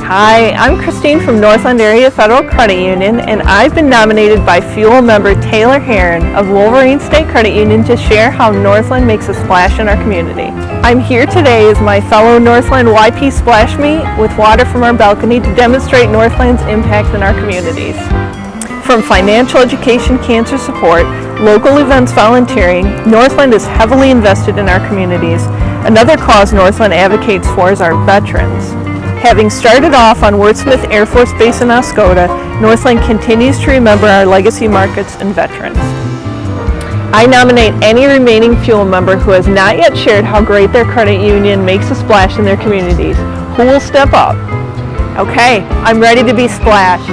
Hi, I'm Christine from Northland Area Federal Credit Union, and I've been nominated by Fuel member Taylor Heron of Wolverine State Credit Union to share how Northland makes a splash in our community. I'm here today as my fellow Northland YP Splash Me with water from our balcony to demonstrate Northland's impact in our communities. From financial education, cancer support, local events volunteering, Northland is heavily invested in our communities. Another cause Northland advocates for is our veterans. Having started off on Wordsmith Air Force Base in Oscoda, Northland continues to remember our legacy markets and veterans. I nominate any remaining Fuel member who has not yet shared how great their credit union makes a splash in their communities. Who will step up? Okay, I'm ready to be splashed.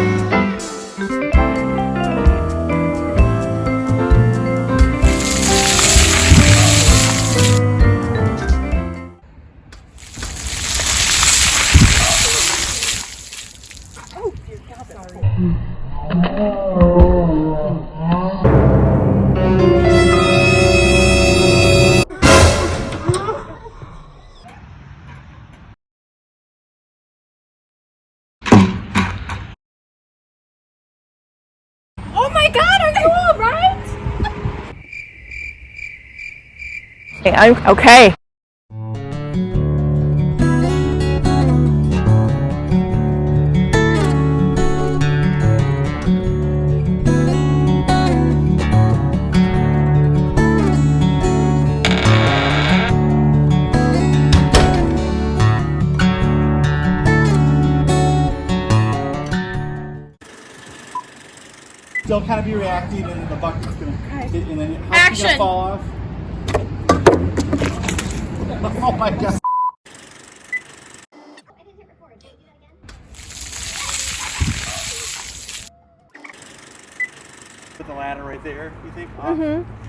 Oh my God, are you all right? I'm okay. Still kind of be reacting, and the bucket's gonna hit, and then how's it gonna fall off? Oh my God! Put the ladder right there. You think?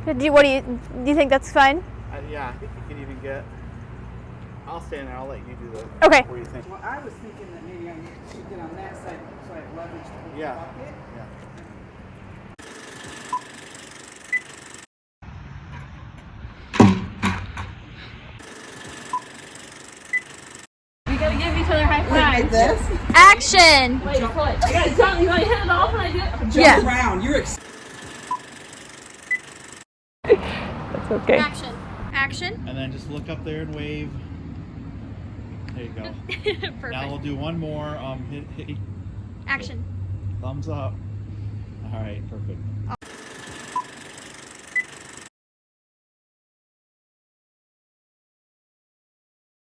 Do you think that's fine? Yeah, I think you can even get. I'll stand there. I'll let you do the. Okay. What do you think? Well, I was thinking that maybe I should get on that side so I have leverage to hold the bucket. Yeah. We gotta give each other high Like fives. this? Action! Wait, you gotta hit it off when I do it? Jump around. You're That's okay. Action. Action. And then just look up there and wave. There you go. Perfect. Now we'll do one more. Hit Action. thumbs up. All right, perfect.